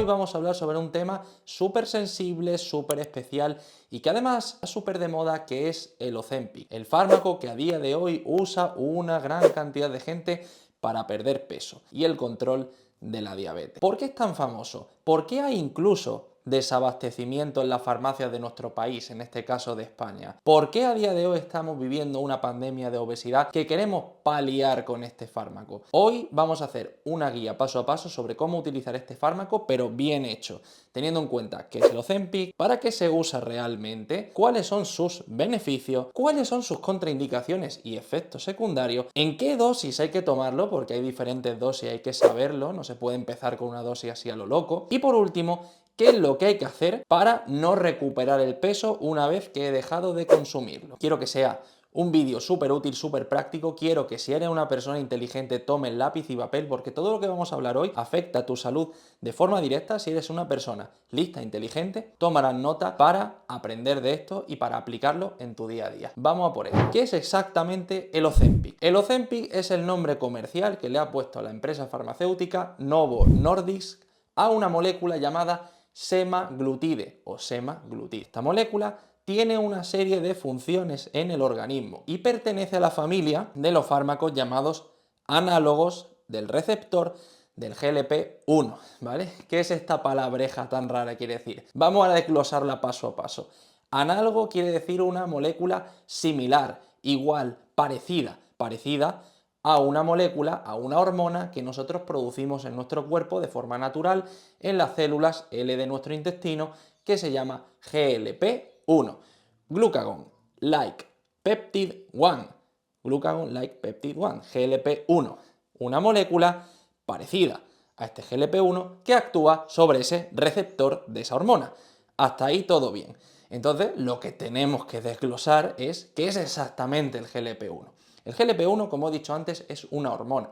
vamos a hablar sobre un tema súper sensible, súper especial y que además está súper de moda, que es el Ozempic, el fármaco que a día de hoy usa una gran cantidad de gente para perder peso y el control de la diabetes. ¿Por qué es tan famoso? ¿Por qué hay incluso desabastecimiento en las farmacias de nuestro país, en este caso de España? ¿Por qué a día de hoy estamos viviendo una pandemia de obesidad que queremos paliar con este fármaco? Hoy vamos a hacer una guía paso a paso sobre cómo utilizar este fármaco, pero bien hecho, teniendo en cuenta qué es el Ozempic, para qué se usa realmente, cuáles son sus beneficios, cuáles son sus contraindicaciones y efectos secundarios, en qué dosis hay que tomarlo, porque hay diferentes dosis, hay que saberlo, no se puede empezar con una dosis así a lo loco, y por último, qué es lo que hay que hacer para no recuperar el peso una vez que he dejado de consumirlo. Quiero que sea un vídeo súper útil, súper práctico. Quiero que si eres una persona inteligente tomes lápiz y papel, porque todo lo que vamos a hablar hoy afecta a tu salud de forma directa. Si eres una persona lista, inteligente, tomarás nota para aprender de esto y para aplicarlo en tu día a día. Vamos a por ello. ¿Qué es exactamente el Ozempic? El Ozempic es el nombre comercial que le ha puesto la empresa farmacéutica Novo Nordisk a una molécula llamada semaglutide o semaglutid. Esta molécula tiene una serie de funciones en el organismo y pertenece a la familia de los fármacos llamados análogos del receptor del GLP-1, ¿vale? ¿Qué es esta palabreja tan rara quiere decir? Vamos a desglosarla paso a paso. Análogo quiere decir una molécula similar, igual, parecida a una molécula, a una hormona que nosotros producimos en nuestro cuerpo de forma natural en las células L de nuestro intestino, que se llama GLP-1. Glucagon like peptide 1. Glucagon like peptide 1, GLP-1. Una molécula parecida a este GLP-1 que actúa sobre ese receptor de esa hormona. Hasta ahí todo bien. Entonces, lo que tenemos que desglosar es qué es exactamente el GLP-1. El GLP-1, como he dicho antes, es una hormona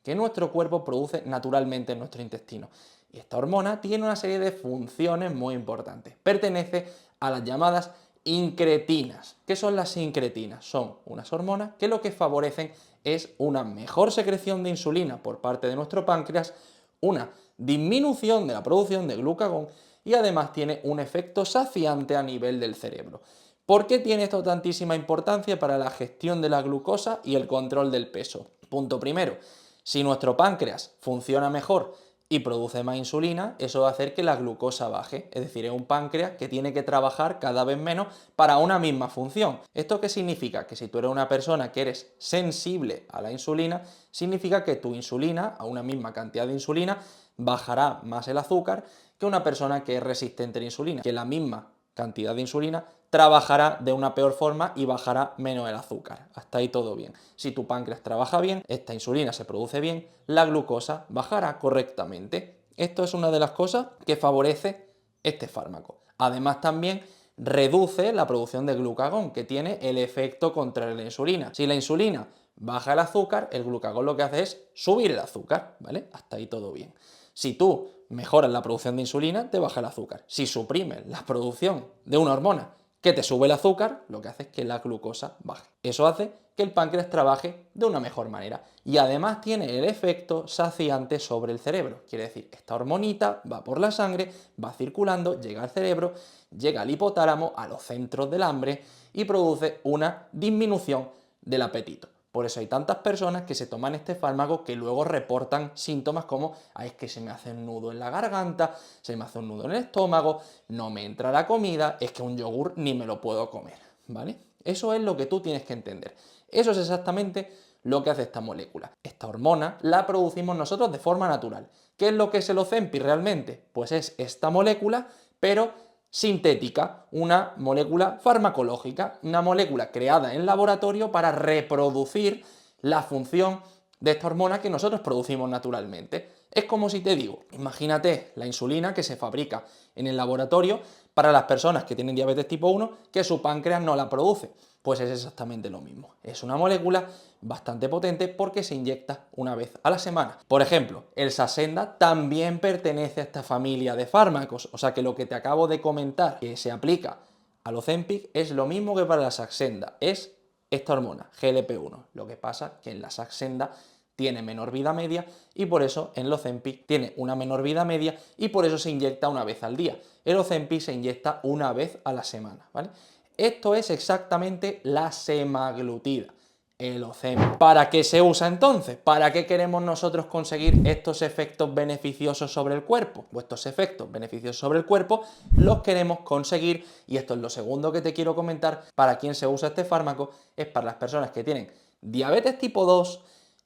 que nuestro cuerpo produce naturalmente en nuestro intestino. Y esta hormona tiene una serie de funciones muy importantes. Pertenece a las llamadas incretinas. ¿Qué son las incretinas? Son unas hormonas que lo que favorecen es una mejor secreción de insulina por parte de nuestro páncreas, una disminución de la producción de glucagón y además tiene un efecto saciante a nivel del cerebro. ¿Por qué tiene esto tantísima importancia para la gestión de la glucosa y el control del peso? Punto primero, si nuestro páncreas funciona mejor y produce más insulina, eso va a hacer que la glucosa baje. Es decir, es un páncreas que tiene que trabajar cada vez menos para una misma función. ¿Esto qué significa? Que si tú eres una persona que eres sensible a la insulina, significa que tu insulina, a una misma cantidad de insulina, bajará más el azúcar que una persona que es resistente a la insulina, que la misma cantidad de insulina trabajará de una peor forma y bajará menos el azúcar. Hasta ahí todo bien. Si tu páncreas trabaja bien, esta insulina se produce bien, la glucosa bajará correctamente. Esto es una de las cosas que favorece este fármaco. Además también reduce la producción de glucagón, que tiene el efecto contrario a la insulina. Si la insulina baja el azúcar, el glucagón lo que hace es subir el azúcar, ¿vale? Hasta ahí todo bien. Si tú mejoras la producción de insulina, te baja el azúcar. Si suprimes la producción de una hormona que te sube el azúcar, lo que hace es que la glucosa baje. Eso hace que el páncreas trabaje de una mejor manera. Y además tiene el efecto saciante sobre el cerebro. Quiere decir, esta hormonita va por la sangre, va circulando, llega al cerebro, llega al hipotálamo, a los centros del hambre y produce una disminución del apetito. Por eso hay tantas personas que se toman este fármaco que luego reportan síntomas como es que se me hace un nudo en la garganta, se me hace un nudo en el estómago, no me entra la comida, es que un yogur ni me lo puedo comer, ¿vale? Eso es lo que tú tienes que entender. Eso es exactamente lo que hace esta molécula. Esta hormona la producimos nosotros de forma natural. ¿Qué es lo que es el Ozempic realmente? Pues es esta molécula, pero sintética, una molécula farmacológica, una molécula creada en laboratorio para reproducir la función de esta hormona que nosotros producimos naturalmente. Es como si te digo, imagínate la insulina que se fabrica en el laboratorio para las personas que tienen diabetes tipo 1, que su páncreas no la produce. Pues es exactamente lo mismo. Es una molécula bastante potente porque se inyecta una vez a la semana. Por ejemplo, el Saxenda también pertenece a esta familia de fármacos, o sea que lo que te acabo de comentar que se aplica al Ozempic es lo mismo que para la Saxenda, es esta hormona, GLP-1. Lo que pasa que en la Saxenda tiene menor vida media y por eso el Ozempic tiene una menor vida media y por eso se inyecta una vez al día. El Ozempic se inyecta una vez a la semana, ¿vale? Esto es exactamente la semaglutida, el Ozempic. ¿Para qué se usa entonces? ¿Para qué queremos nosotros conseguir estos efectos beneficiosos sobre el cuerpo? Pues estos efectos beneficiosos sobre el cuerpo los queremos conseguir, y esto es lo segundo que te quiero comentar, para quién se usa este fármaco, es para las personas que tienen diabetes tipo 2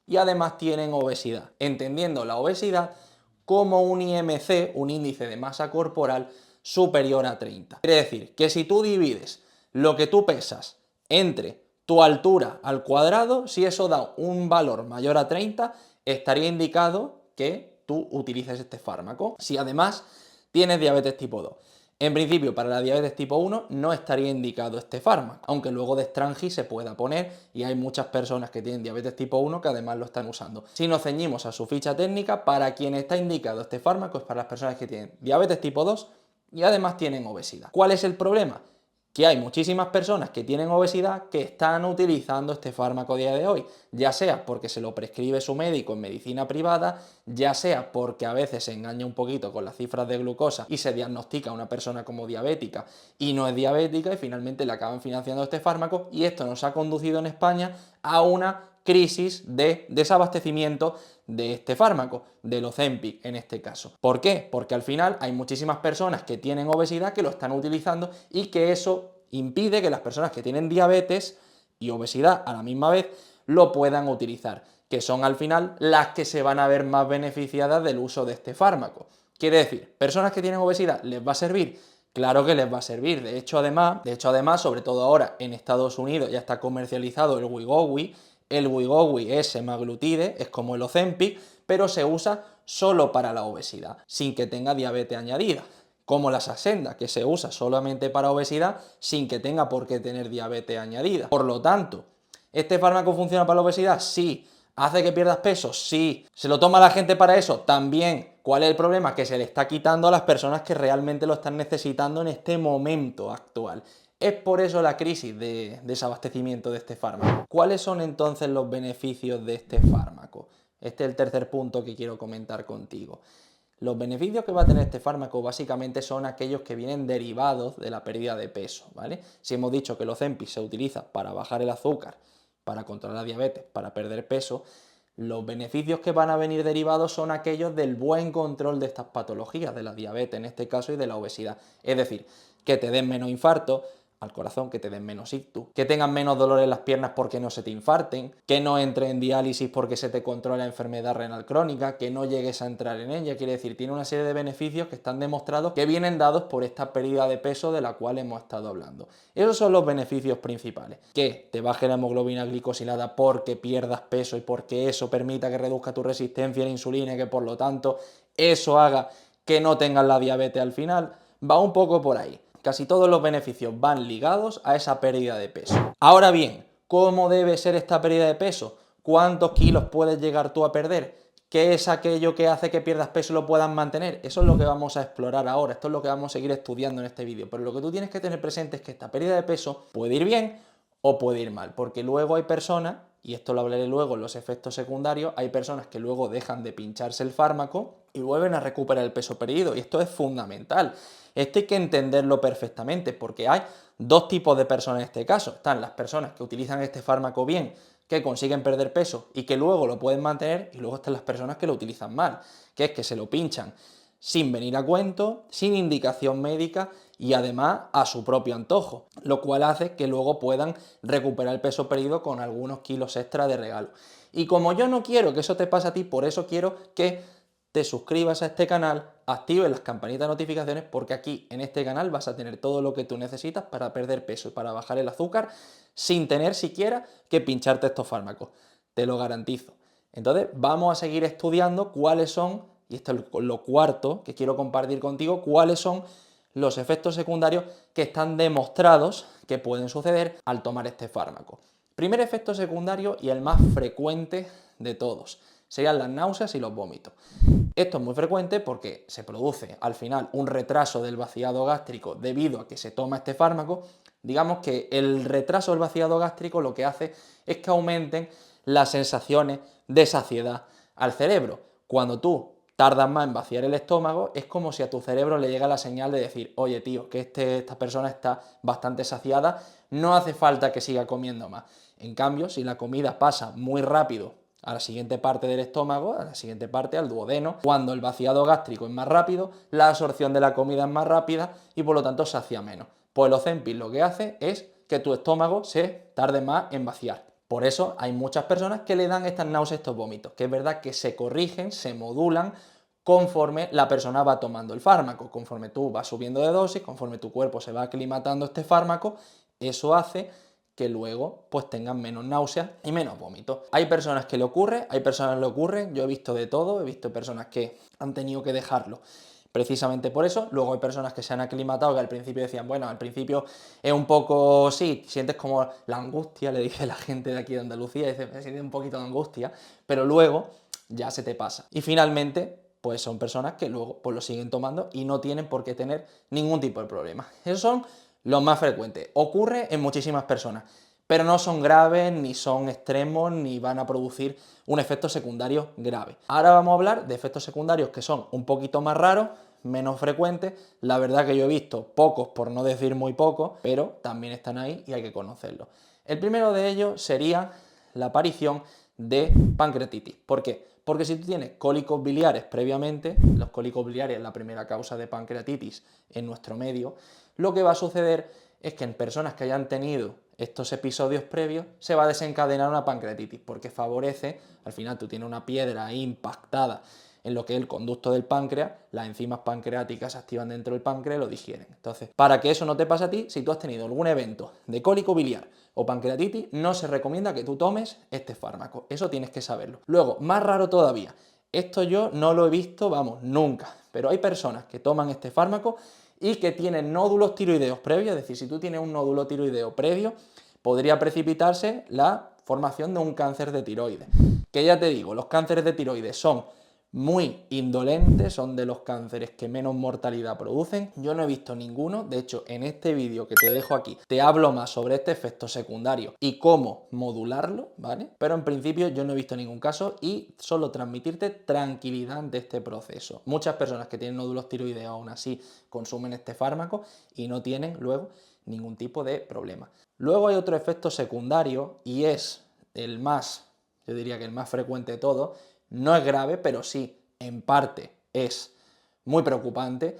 y además tienen obesidad, entendiendo la obesidad como un IMC, un índice de masa corporal, superior a 30. Quiere decir que si tú divides lo que tú pesas entre tu altura al cuadrado, si eso da un valor mayor a 30, estaría indicado que tú utilices este fármaco. Si además tienes diabetes tipo 2. En principio, para la diabetes tipo 1 no estaría indicado este fármaco, aunque luego de Strangy se pueda poner y hay muchas personas que tienen diabetes tipo 1 que además lo están usando. Si nos ceñimos a su ficha técnica, para quien está indicado este fármaco es para las personas que tienen diabetes tipo 2 y además tienen obesidad. ¿Cuál es el problema? Que hay muchísimas personas que tienen obesidad que están utilizando este fármaco a día de hoy, ya sea porque se lo prescribe su médico en medicina privada, ya sea porque a veces se engaña un poquito con las cifras de glucosa y se diagnostica a una persona como diabética y no es diabética y finalmente le acaban financiando este fármaco, y esto nos ha conducido en España a una crisis de desabastecimiento de este fármaco, del Ozempic en este caso. ¿Por qué? Porque al final hay muchísimas personas que tienen obesidad que lo están utilizando y que eso impide que las personas que tienen diabetes y obesidad a la misma vez lo puedan utilizar, que son al final las que se van a ver más beneficiadas del uso de este fármaco. Quiere decir, personas que tienen obesidad, ¿les va a servir? Claro que les va a servir. De hecho, además, sobre todo ahora en Estados Unidos ya está comercializado el Wegovy. El Wegovy es semaglutide, es como el Ozempic, pero se usa solo para la obesidad, sin que tenga diabetes añadida. Como la Saxenda, que se usa solamente para obesidad, sin que tenga por qué tener diabetes añadida. Por lo tanto, ¿este fármaco funciona para la obesidad? Sí. ¿Hace que pierdas peso? Sí. ¿Se lo toma la gente para eso? También. ¿Cuál es el problema? Que se le está quitando a las personas que realmente lo están necesitando en este momento actual. Es por eso la crisis de desabastecimiento de este fármaco. ¿Cuáles son entonces los beneficios de este fármaco? Este es el tercer punto que quiero comentar contigo. Los beneficios que va a tener este fármaco básicamente son aquellos que vienen derivados de la pérdida de peso, ¿vale? Si hemos dicho que el Ozempic se utiliza para bajar el azúcar, para controlar la diabetes, para perder peso, los beneficios que van a venir derivados son aquellos del buen control de estas patologías, de la diabetes en este caso y de la obesidad. Es decir, que te den menos infarto al corazón, que te den menos ictus, que tengan menos dolor en las piernas porque no se te infarten, que no entres en diálisis porque se te controla la enfermedad renal crónica, que no llegues a entrar en ella. Quiere decir, tiene una serie de beneficios que están demostrados que vienen dados por esta pérdida de peso de la cual hemos estado hablando. Esos son los beneficios principales. Que te baje la hemoglobina glicosilada porque pierdas peso y porque eso permita que reduzca tu resistencia a la insulina y que por lo tanto eso haga que no tengas la diabetes al final. Va un poco por ahí. Casi todos los beneficios van ligados a esa pérdida de peso. Ahora bien, ¿cómo debe ser esta pérdida de peso? ¿Cuántos kilos puedes llegar tú a perder? ¿Qué es aquello que hace que pierdas peso y lo puedas mantener? Eso es lo que vamos a explorar ahora, esto es lo que vamos a seguir estudiando en este vídeo. Pero lo que tú tienes que tener presente es que esta pérdida de peso puede ir bien o puede ir mal, porque luego hay personas, y esto lo hablaré luego en los efectos secundarios, hay personas que luego dejan de pincharse el fármaco y vuelven a recuperar el peso perdido, y esto es fundamental. Esto hay que entenderlo perfectamente, porque hay dos tipos de personas en este caso. Están las personas que utilizan este fármaco bien, que consiguen perder peso y que luego lo pueden mantener, y luego están las personas que lo utilizan mal, que es que se lo pinchan sin venir a cuento, sin indicación médica y además a su propio antojo, lo cual hace que luego puedan recuperar el peso perdido con algunos kilos extra de regalo. Y como yo no quiero que eso te pase a ti, por eso quiero que te suscribas a este canal, actives las campanitas de notificaciones, porque aquí en este canal vas a tener todo lo que tú necesitas para perder peso y para bajar el azúcar sin tener siquiera que pincharte estos fármacos. Te lo garantizo. Entonces vamos a seguir estudiando cuáles son, y esto es lo cuarto que quiero compartir contigo, cuáles son los efectos secundarios que están demostrados que pueden suceder al tomar este fármaco. Primer efecto secundario y el más frecuente de todos serían las náuseas y los vómitos. Esto es muy frecuente porque se produce al final un retraso del vaciado gástrico debido a que se toma este fármaco. Digamos que el retraso del vaciado gástrico lo que hace es que aumenten las sensaciones de saciedad al cerebro. Cuando tú tardas más en vaciar el estómago, es como si a tu cerebro le llega la señal de decir, oye tío, que esta persona está bastante saciada, no hace falta que siga comiendo más. En cambio, si la comida pasa muy rápido a la siguiente parte del estómago, a la siguiente parte, al duodeno, cuando el vaciado gástrico es más rápido, la absorción de la comida es más rápida y por lo tanto sacia menos. Pues el Ozempic lo que hace es que tu estómago se tarde más en vaciar. Por eso hay muchas personas que le dan estas náuseas, estos vómitos, que es verdad que se corrigen, se modulan conforme la persona va tomando el fármaco, conforme tú vas subiendo de dosis, conforme tu cuerpo se va aclimatando a este fármaco, eso hace que luego pues tengan menos náuseas y menos vómitos. Hay personas que le ocurre, hay personas que le ocurren, yo he visto de todo, he visto personas que han tenido que dejarlo precisamente por eso. Luego hay personas que se han aclimatado, que al principio decían, bueno, al principio es un poco, sí, sientes como la angustia, le dice la gente de aquí de Andalucía, dice, me siente un poquito de angustia, pero luego ya se te pasa. Y finalmente, pues son personas que luego pues lo siguen tomando y no tienen por qué tener ningún tipo de problema. Esos son los más frecuentes. Ocurre en muchísimas personas, pero no son graves, ni son extremos, ni van a producir un efecto secundario grave. Ahora vamos a hablar de efectos secundarios que son un poquito más raros, menos frecuentes. La verdad que yo he visto pocos, por no decir muy pocos, pero también están ahí y hay que conocerlos. El primero de ellos sería la aparición de pancreatitis. ¿Por qué? Porque si tú tienes cólicos biliares previamente, los cólicos biliares es la primera causa de pancreatitis en nuestro medio, lo que va a suceder es que en personas que hayan tenido estos episodios previos se va a desencadenar una pancreatitis, porque favorece, al final tú tienes una piedra ahí impactada en lo que es el conducto del páncreas, las enzimas pancreáticas se activan dentro del páncreas y lo digieren. Entonces, para que eso no te pase a ti, si tú has tenido algún evento de cólico biliar o pancreatitis, no se recomienda que tú tomes este fármaco. Eso tienes que saberlo. Luego, más raro todavía, esto yo no lo he visto, vamos, nunca, pero hay personas que toman este fármaco y que tienen nódulos tiroideos previos, es decir, si tú tienes un nódulo tiroideo previo, podría precipitarse la formación de un cáncer de tiroides. Que ya te digo, los cánceres de tiroides son muy indolentes, son de los cánceres que menos mortalidad producen. Yo no he visto ninguno, de hecho en este vídeo que te dejo aquí te hablo más sobre este efecto secundario y cómo modularlo, ¿vale? Pero en principio yo no he visto ningún caso y solo transmitirte tranquilidad ante este proceso. Muchas personas que tienen nódulos tiroideos aún así consumen este fármaco y no tienen luego ningún tipo de problema. Luego hay otro efecto secundario y es el más, yo diría que el más frecuente de todos. No es grave, pero sí, en parte es muy preocupante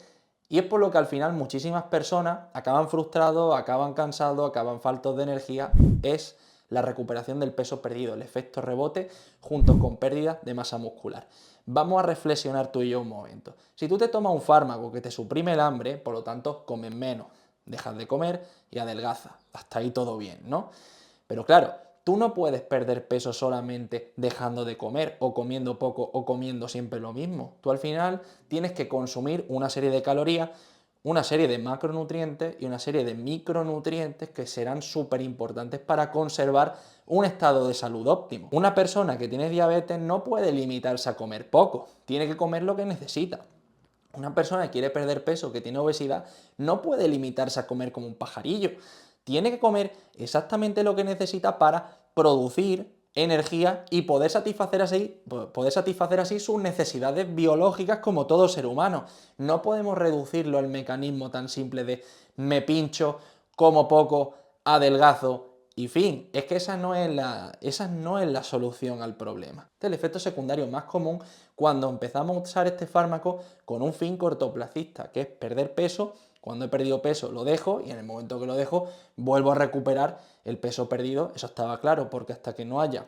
y es por lo que al final muchísimas personas acaban frustrados, acaban cansados, acaban faltos de energía, es la recuperación del peso perdido, el efecto rebote junto con pérdida de masa muscular. Vamos a reflexionar tú y yo un momento. Si tú te tomas un fármaco que te suprime el hambre, por lo tanto comes menos, dejas de comer y adelgazas, hasta ahí todo bien, ¿no? Pero claro, tú no puedes perder peso solamente dejando de comer o comiendo poco o comiendo siempre lo mismo. Tú al final tienes que consumir una serie de calorías, una serie de macronutrientes y una serie de micronutrientes que serán súper importantes para conservar un estado de salud óptimo. Una persona que tiene diabetes no puede limitarse a comer poco, tiene que comer lo que necesita. Una persona que quiere perder peso, que tiene obesidad, no puede limitarse a comer como un pajarillo. Tiene que comer exactamente lo que necesita para producir energía y poder satisfacer así sus necesidades biológicas como todo ser humano. No podemos reducirlo al mecanismo tan simple de me pincho, como poco, adelgazo y fin. Es que esa no es la solución al problema. Este es el efecto secundario más común cuando empezamos a usar este fármaco con un fin cortoplacista, que es perder peso. Cuando he perdido peso lo dejo y en el momento que lo dejo vuelvo a recuperar el peso perdido. Eso estaba claro, porque hasta que no haya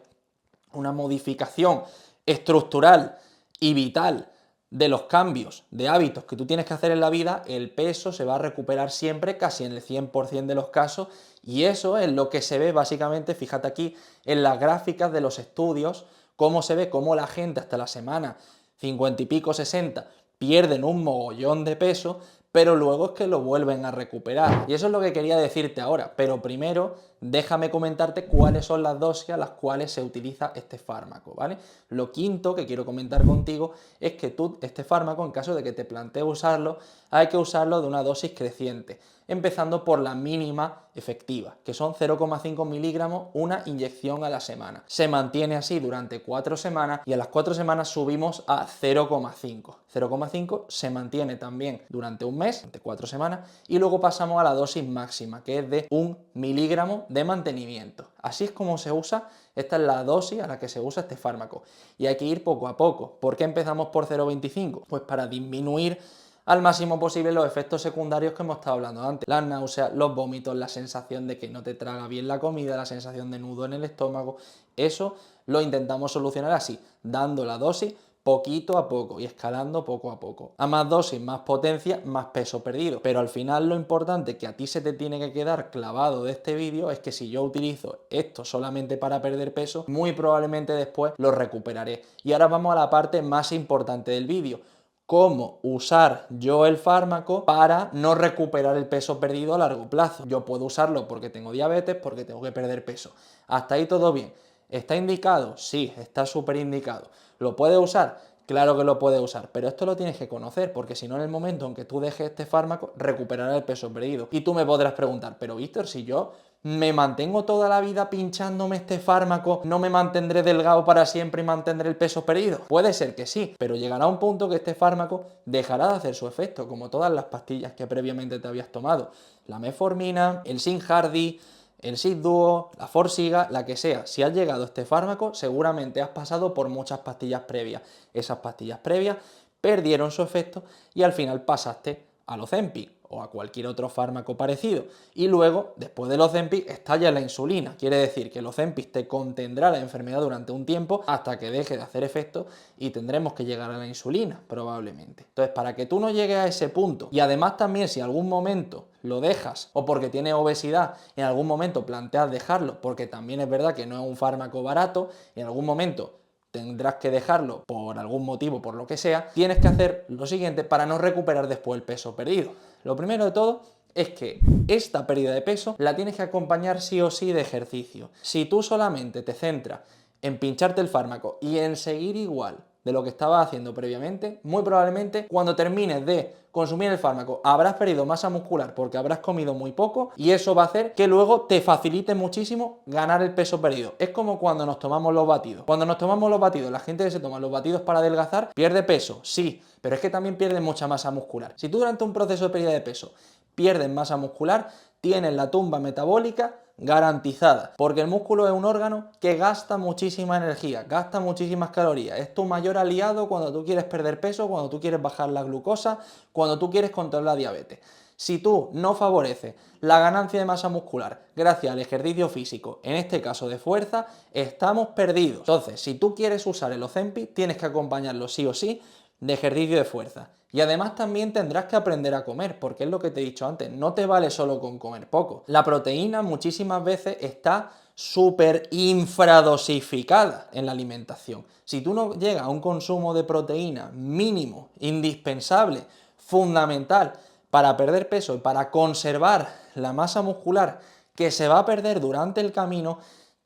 una modificación estructural y vital de los cambios de hábitos que tú tienes que hacer en la vida, el peso se va a recuperar siempre, casi en el 100% de los casos, y eso es lo que se ve básicamente, fíjate aquí, en las gráficas de los estudios, cómo se ve cómo la gente hasta la semana 50 y pico, 60, pierden un mogollón de peso, pero luego es que lo vuelven a recuperar. Y eso es lo que quería decirte ahora, pero primero déjame comentarte cuáles son las dosis a las cuales se utiliza este fármaco, ¿vale? Lo quinto que quiero comentar contigo es que tú, este fármaco, en caso de que te plantees usarlo, hay que usarlo de una dosis creciente, empezando por la mínima efectiva, que son 0,5 miligramos una inyección a la semana. Se mantiene así durante 4 semanas y a las 4 semanas subimos a 0,5. 0,5 se mantiene también durante un mes, durante 4 semanas, y luego pasamos a la dosis máxima, que es de 1 miligramo de mantenimiento. Así es como se usa, esta es la dosis a la que se usa este fármaco. Y hay que ir poco a poco. ¿Por qué empezamos por 0,25? Pues para disminuir al máximo posible los efectos secundarios que hemos estado hablando antes. Las náuseas, los vómitos, la sensación de que no te traga bien la comida, la sensación de nudo en el estómago. Eso lo intentamos solucionar así, dando la dosis poquito a poco y escalando poco a poco. A más dosis, más potencia, más peso perdido. Pero al final lo importante que a ti se te tiene que quedar clavado de este vídeo es que si yo utilizo esto solamente para perder peso, muy probablemente después lo recuperaré. Y ahora vamos a la parte más importante del vídeo: cómo usar yo el fármaco para no recuperar el peso perdido a largo plazo. Yo puedo usarlo porque tengo diabetes, porque tengo que perder peso. Hasta ahí todo bien. ¿Está indicado? Sí, está súper indicado. ¿Lo puedes usar? Claro que lo puedes usar, pero esto lo tienes que conocer, porque si no, en el momento en que tú dejes este fármaco, recuperarás el peso perdido. Y tú me podrás preguntar, pero Víctor, si yo me mantengo toda la vida pinchándome este fármaco, ¿no me mantendré delgado para siempre y mantendré el peso perdido? Puede ser que sí, pero llegará un punto que este fármaco dejará de hacer su efecto, como todas las pastillas que previamente te habías tomado. La metformina, el Synhardy, el Zydduo, la Forxiga, la que sea. Si has llegado a este fármaco, seguramente has pasado por muchas pastillas previas. Esas pastillas previas perdieron su efecto y al final pasaste al Ozempic o a cualquier otro fármaco parecido. Y luego, después del Ozempic, estalla la insulina. Quiere decir que el Ozempic te contendrá la enfermedad durante un tiempo hasta que deje de hacer efecto y tendremos que llegar a la insulina, probablemente. Entonces, para que tú no llegues a ese punto, y además también si algún momento lo dejas o porque tienes obesidad, en algún momento planteas dejarlo, porque también es verdad que no es un fármaco barato, en algún momento tendrás que dejarlo por algún motivo, por lo que sea, tienes que hacer lo siguiente para no recuperar después el peso perdido. Lo primero de todo es que esta pérdida de peso la tienes que acompañar sí o sí de ejercicio. Si tú solamente te centras en pincharte el fármaco y en seguir igual de lo que estabas haciendo previamente, muy probablemente cuando termines de consumir el fármaco habrás perdido masa muscular porque habrás comido muy poco y eso va a hacer que luego te facilite muchísimo ganar el peso perdido. Es como cuando nos tomamos los batidos. Cuando nos tomamos los batidos, la gente que se toma los batidos para adelgazar pierde peso, sí, pero es que también pierde mucha masa muscular. Si tú durante un proceso de pérdida de peso pierdes masa muscular, tienes la tumba metabólica garantizada, porque el músculo es un órgano que gasta muchísima energía, gasta muchísimas calorías, es tu mayor aliado cuando tú quieres perder peso, cuando tú quieres bajar la glucosa, cuando tú quieres controlar la diabetes. Si tú no favoreces la ganancia de masa muscular gracias al ejercicio físico, en este caso de fuerza, estamos perdidos. Entonces, si tú quieres usar el Ozempic, tienes que acompañarlo sí o sí de ejercicio de fuerza. Y además también tendrás que aprender a comer, porque es lo que te he dicho antes, no te vale solo con comer poco. La proteína muchísimas veces está súper infradosificada en la alimentación. Si tú no llegas a un consumo de proteína mínimo, indispensable, fundamental para perder peso y para conservar la masa muscular que se va a perder durante el camino,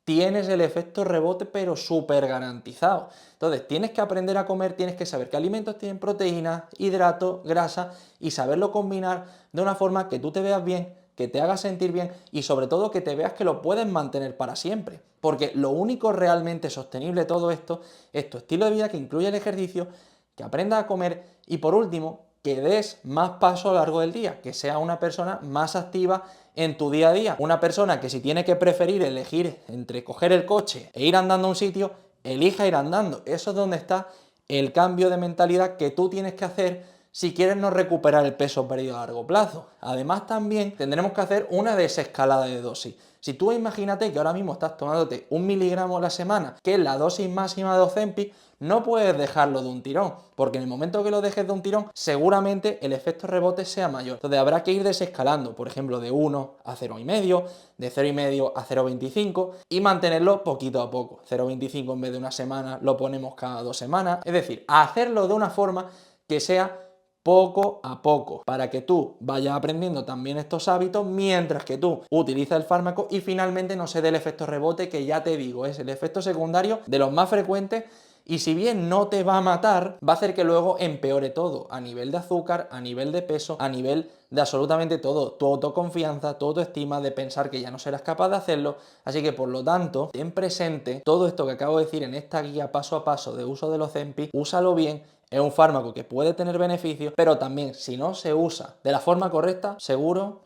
tienes el efecto rebote pero súper garantizado. Entonces tienes que aprender a comer, tienes que saber qué alimentos tienen proteínas, hidratos, grasa y saberlo combinar de una forma que tú te veas bien, que te haga sentir bien y sobre todo que te veas que lo puedes mantener para siempre. Porque lo único realmente sostenible de todo esto es tu estilo de vida que incluye el ejercicio, que aprendas a comer y por último que des más paso a lo largo del día, que sea una persona más activa en tu día a día. Una persona que si tiene que preferir elegir entre coger el coche e ir andando a un sitio, elija ir andando. Eso es donde está el cambio de mentalidad que tú tienes que hacer si quieres no recuperar el peso perdido a largo plazo. Además también tendremos que hacer una desescalada de dosis. Si tú imagínate que ahora mismo estás tomándote 1 miligramo a la semana, que es la dosis máxima de Ozempic, no puedes dejarlo de un tirón, porque en el momento que lo dejes de un tirón, seguramente el efecto rebote sea mayor. Entonces habrá que ir desescalando, por ejemplo, de 1 a 0,5, de 0,5 a 0,25 y mantenerlo poquito a poco. 0,25 en vez de una semana lo ponemos cada 2 semanas. Es decir, hacerlo de una forma que sea poco a poco, para que tú vayas aprendiendo también estos hábitos mientras que tú utilizas el fármaco y finalmente no se dé el efecto rebote, que ya te digo, es el efecto secundario de los más frecuentes. Y si bien no te va a matar, va a hacer que luego empeore todo, a nivel de azúcar, a nivel de peso, a nivel de absolutamente todo, tu autoconfianza, tu autoestima, de pensar que ya no serás capaz de hacerlo. Así que por lo tanto, ten presente todo esto que acabo de decir en esta guía paso a paso de uso del Ozempic, úsalo bien. Es un fármaco que puede tener beneficios, pero también si no se usa de la forma correcta, seguro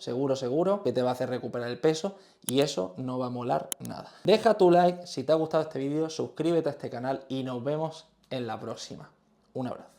que te va a hacer recuperar el peso y eso no va a molar nada. Deja tu like si te ha gustado este vídeo, suscríbete a este canal y nos vemos en la próxima. Un abrazo.